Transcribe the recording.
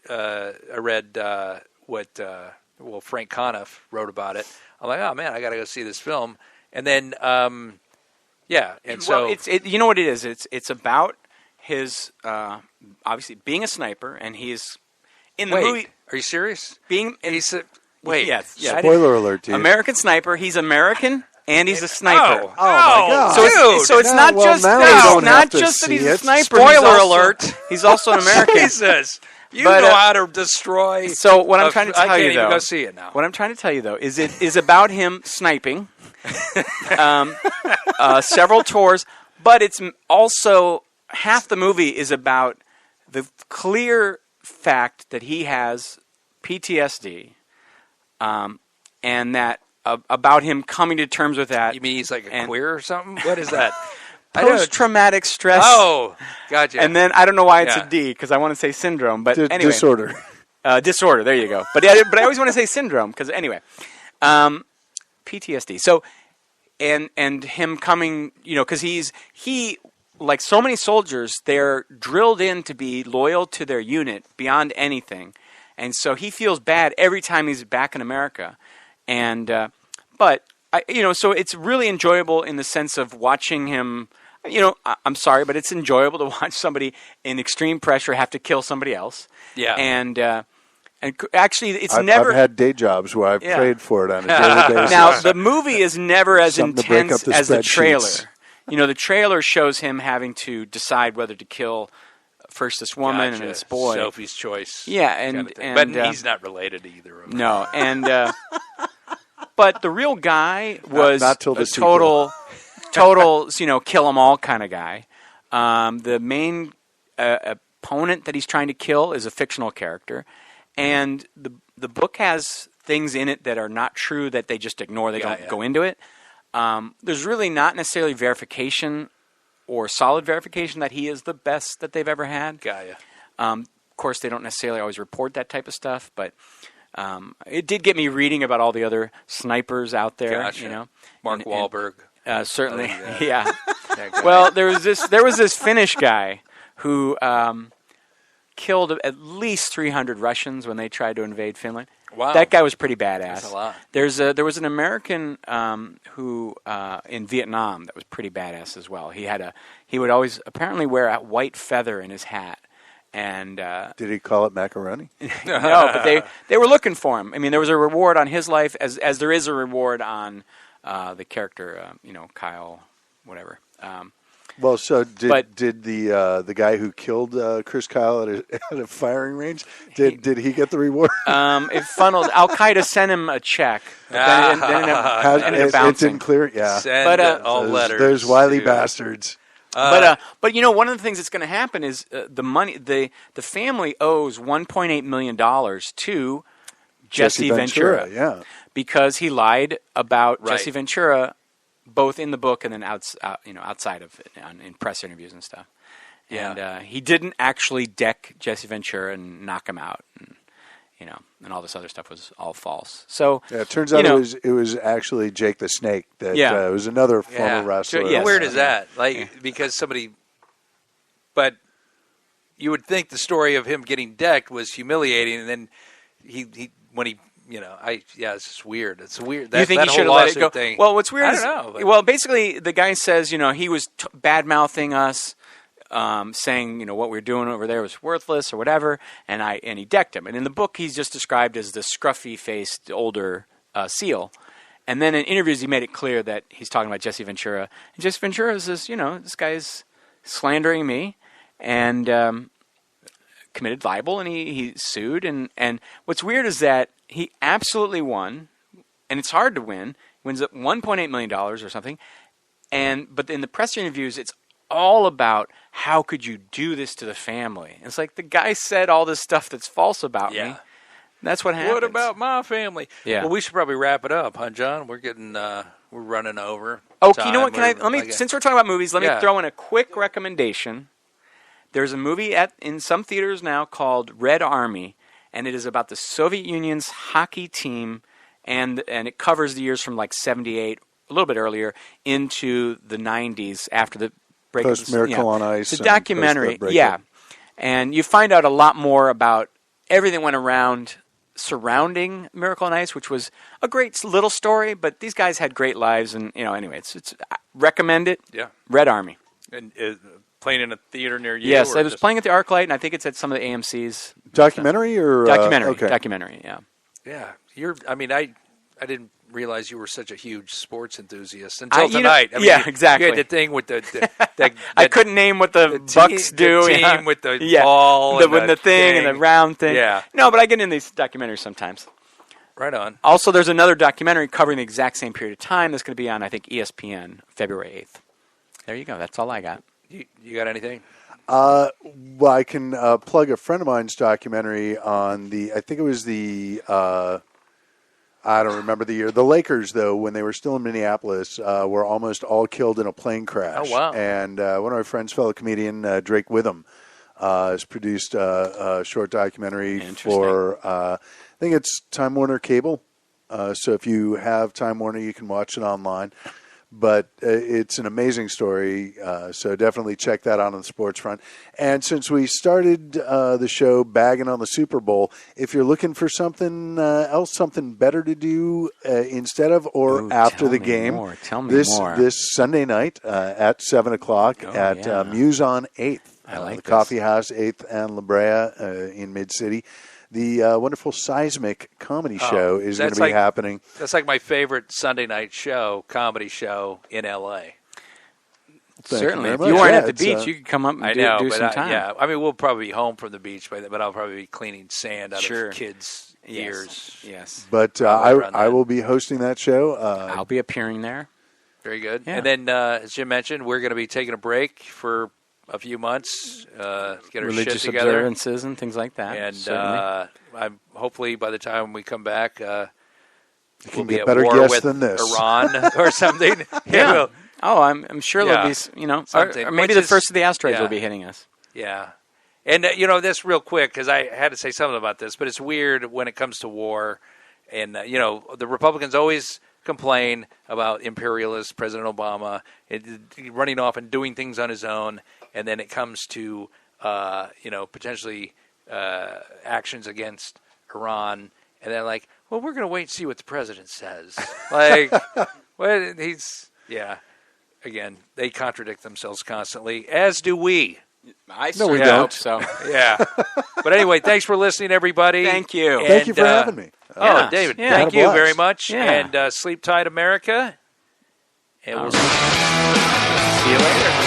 I read what Frank Conniff wrote about it. I'm like, oh man, I got to go see this film. And then, and so you know what it is? It's about his obviously being a sniper, and he's in the movie. Are you serious? Wait, yes. Spoiler alert, dude. American sniper. He's American. And he's a sniper. Oh my God! So it's not just that he's a sniper. Spoiler alert! He's also an American. Jesus, you know how to destroy. So what I'm trying to tell you, though, even go see it now. What I'm trying to tell you, though, is it is about him sniping, several tours, but it's also half the movie is about the clear fact that he has PTSD, and that. About him coming to terms with that. You mean he's like a queer or something? What is that? Post-traumatic stress. Oh, gotcha. And then I don't know why it's a D, because I want to say syndrome, but anyway. Disorder. Disorder, there you go. But I always want to say syndrome, because anyway. PTSD. So, and him coming, because he, like so many soldiers, they're drilled in to be loyal to their unit beyond anything. And so he feels bad every time he's back in America. And so it's really enjoyable in the sense of watching him. I'm sorry, but it's enjoyable to watch somebody in extreme pressure have to kill somebody else. Yeah. And actually, I've had day jobs where I've prayed for it on a daily basis. Now the movie is never as intense as the trailer. The trailer shows him having to decide whether to kill first this woman and this boy. Sophie's choice. Yeah, but he's not related to either of them. No, and but the real guy was not till the a total, kill 'em all kind of guy. The main opponent that he's trying to kill is a fictional character, and the book has things in it that are not true that they just ignore. They don't go into it. There's really not necessarily verification or solid verification that he is the best that they've ever had. Of course, they don't necessarily always report that type of stuff, but it did get me reading about all the other snipers out there. Gotcha. Mark Wahlberg. Certainly, yeah. Well, there was this Finnish guy who killed at least 300 Russians when they tried to invade Finland. Wow. That guy was pretty badass. That's a lot. There was an American who in Vietnam that was pretty badass as well. He would always apparently wear a white feather in his hat. And did he call it macaroni? No, but they were looking for him. I mean, there was a reward on his life as there is a reward on the character, Kyle, whatever. Well, so did the guy who killed Chris Kyle at a firing range? Did he get the reward? It funneled. Al Qaeda sent him a check. Then it didn't clear it. Yeah, send all letters. There's wily bastards. But one of the things that's going to happen is the money. The family owes $1.8 million to Jesse Ventura, because he lied about Jesse Ventura, both in the book and then outside of it, in press interviews and stuff. And he didn't actually deck Jesse Ventura and knock him out, and all this other stuff was all false. So it turns out it was actually Jake the Snake that was another former wrestler. How weird is that? Because but you would think the story of him getting decked was humiliating, and then it's just weird. It's weird. You think he should have let it go? Thing. Well, what's weird I is, don't know, well, basically the guy says, he was bad-mouthing us, saying, what we were doing over there was worthless or whatever, and he decked him. And in the book, he's just described as the scruffy-faced older SEAL. And then in interviews, he made it clear that he's talking about Jesse Ventura. And Jesse Ventura says, this guy's slandering me, and committed libel, and he sued. And what's weird is that he absolutely won, and it's hard to win. Wins up $1.8 million or something. But in the press interviews, it's all about how could you do this to the family. And it's like the guy said all this stuff that's false about me. That's what happens. What about my family? Yeah. Well, we should probably wrap it up, huh, John? We're getting we're running over. Oh, you know what? Since we're talking about movies, let me throw in a quick recommendation. There's a movie in some theaters now called Red Army, and it is about the Soviet Union's hockey team, and it covers the years from like 78, a little bit earlier, into the 90s after the break. Post Miracle on Ice. It's a documentary, and you find out a lot more about everything went around surrounding Miracle on Ice, which was a great little story, but these guys had great lives, and anyway, it's I recommend it. Yeah. Red Army. And playing in a theater near you? Yes, or I was just- playing at the ArcLight, and I think it's at some of the AMC's. Documentary or Documentary. okay. Documentary, yeah. Yeah, I didn't realize you were such a huge sports enthusiast until you know- tonight. I mean, yeah, exactly. You had the thing with the I couldn't name what the Bucks do. The team yeah. with the Yeah. ball, the, and with the thing and the round thing. Yeah. No, but I get in these documentaries sometimes. Right on. Also, there's another documentary covering the exact same period of time that's going to be on, I think, ESPN, February 8th. There you go. That's all I got. You got anything? Well, I can plug a friend of mine's documentary on I think it was I don't remember the year. The Lakers, though, when they were still in Minneapolis, were almost all killed in a plane crash. Oh, wow. And one of my friends, fellow comedian Drake Witham, has produced a short documentary for, I think it's Time Warner Cable. So if you have Time Warner, you can watch it online. But it's an amazing story, so definitely check that out on the sports front. And since we started the show bagging on the Super Bowl, if you're looking for something else, something better to do instead of or after the game, this Sunday night at 7 o'clock at Muse on 8th, the Coffee House, 8th and La Brea in Mid-City. The wonderful Seismic comedy show is going to be happening. That's like my favorite Sunday night comedy show in L.A. Certainly. If you weren't at the beach, you could come up and do some time. Yeah, I mean, we'll probably be home from the beach, but I'll probably be cleaning sand out of kids' ears. Yes. But I will be hosting that show. I'll be appearing there. Very good. Yeah. And then, as Jim mentioned, we're going to be taking a break for a few months, get our religious shit together, observances and things like that. And I'm hopefully by the time we come back, we'll be at better war guess with than this. Iran or something. Yeah. Oh, I'm sure there'll be, or maybe the first of the asteroids will be hitting us. Yeah. And, this real quick, because I had to say something about this, but it's weird when it comes to war. And, the Republicans always complain about imperialist President Obama running off and doing things on his own. And then it comes to, potentially actions against Iran. And they're like, well, we're going to wait and see what the president says. Like, well, again, they contradict themselves constantly, as do we. I we hope don't. so. Yeah. But anyway, thanks for listening, everybody. Thank you. And, Thank you for having me. David, Yeah. thank Had a you blast. very much. Yeah. And sleep tight, America. And we'll See you later.